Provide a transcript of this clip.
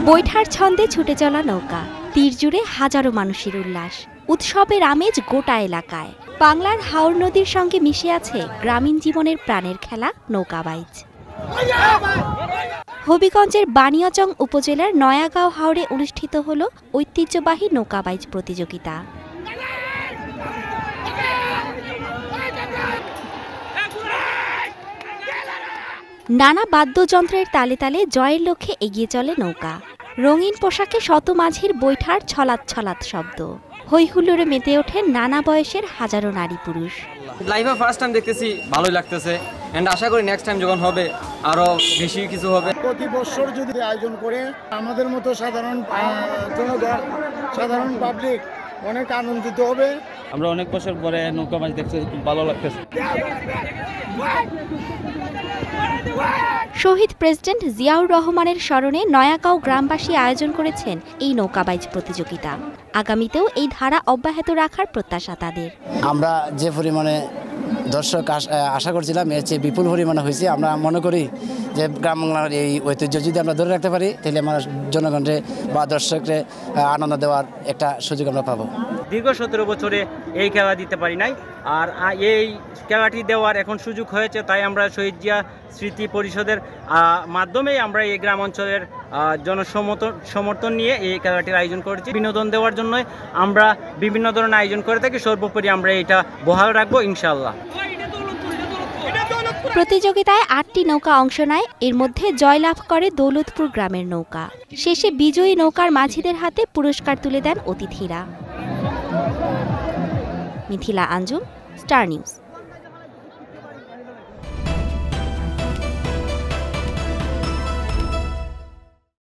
বৈঠার ছন্দে ছুটে চলা নৌকা, তীর জুড়ে হাজারো মানুষের উল্লাস, উৎসবের আমেজ গোটা এলাকায়। বাংলার হাওর নদীর সঙ্গে মিশে আছে গ্রামীণ জীবনের প্রাণের খেলা নৌকাবাইজ। হবিগঞ্জের বানিয়াচং উপজেলার নয়াগাঁও হাওরে অনুষ্ঠিত হল ঐতিহ্যবাহী নৌকাবাইজ প্রতিযোগিতা। নানা বাদ্যযন্ত্রের তালে তালে জয়ের লক্ষ্যে এগিয়ে চলে নৌকা। রঙিন পোশাকে শত মাঝির বৈঠার ছলাৎ ছলাৎ শব্দ, হৈহুল্লোড়ে মেতে ওঠেন নানা বয়সের হাজারো নারী পুরুষ। লাইভে ফার্স্ট টাইম দেখতেছি, ভালোই লাগতেছে এন্ড আশা করি নেক্সট টাইম যখন হবে আরো বেশি কিছু হবে। প্রতি বছর যদি আয়োজন করে আমাদের মতো সাধারণ জনগণ, সাধারণ পাবলিক অনেক আনন্দিত হবে। আমরা অনেক বছর পরে নৌকা মাছ দেখতে ভালো লাগতেছে। শহীদ প্রেসিডেন্ট জিয়াউর রহমানের স্মরণে নয়াগাঁও গ্রামবাসী আয়োজন করেছেন এই নৌকাবাইজ প্রতিযোগিতা। আগামীতেও এই ধারা অব্যাহত রাখার প্রত্যাশা তাদের। আমরা যে পরিমাণে দর্শক আশা করছিলাম এর চেয়ে বিপুল পরিমাণে হয়েছে। আমরা মনে করি যে গ্রাম বাংলার এই ঐতিহ্য যদি আমরা ধরে রাখতে পারি তাহলে আমরা জনগণকে বা দর্শককে আনন্দ দেওয়ার একটা সুযোগ আমরা পাবো। দীর্ঘ 17 বছরে এই খেলা দিতে পারি নাই, আর এই খেলাটি দেওয়ার এখন সুযোগ হয়েছে। তাই আমরা শহীদ জিয়া স্মৃতি পরিষদের মাধ্যমে আমরা এই গ্রাম অঞ্চলের জনসমর্থন নিয়ে এই খেলাটির আয়োজন করেছি। বিনোদন দেওয়ার জন্য আমরা বিভিন্ন ধরনের আয়োজন করে থাকি। সর্বোপরি আমরা এটা বহাল রাখবো ইনশাআল্লাহ। প্রতিযোগিতায় 8টি নৌকা অংশ নেয়। এর মধ্যে জয়লাভ করে দৌলতপুর গ্রামের নৌকা। শেষে বিজয়ী নৌকার মাঝিদের হাতে পুরস্কার তুলে দেন অতিথিরা। Mithila Anjum, star news.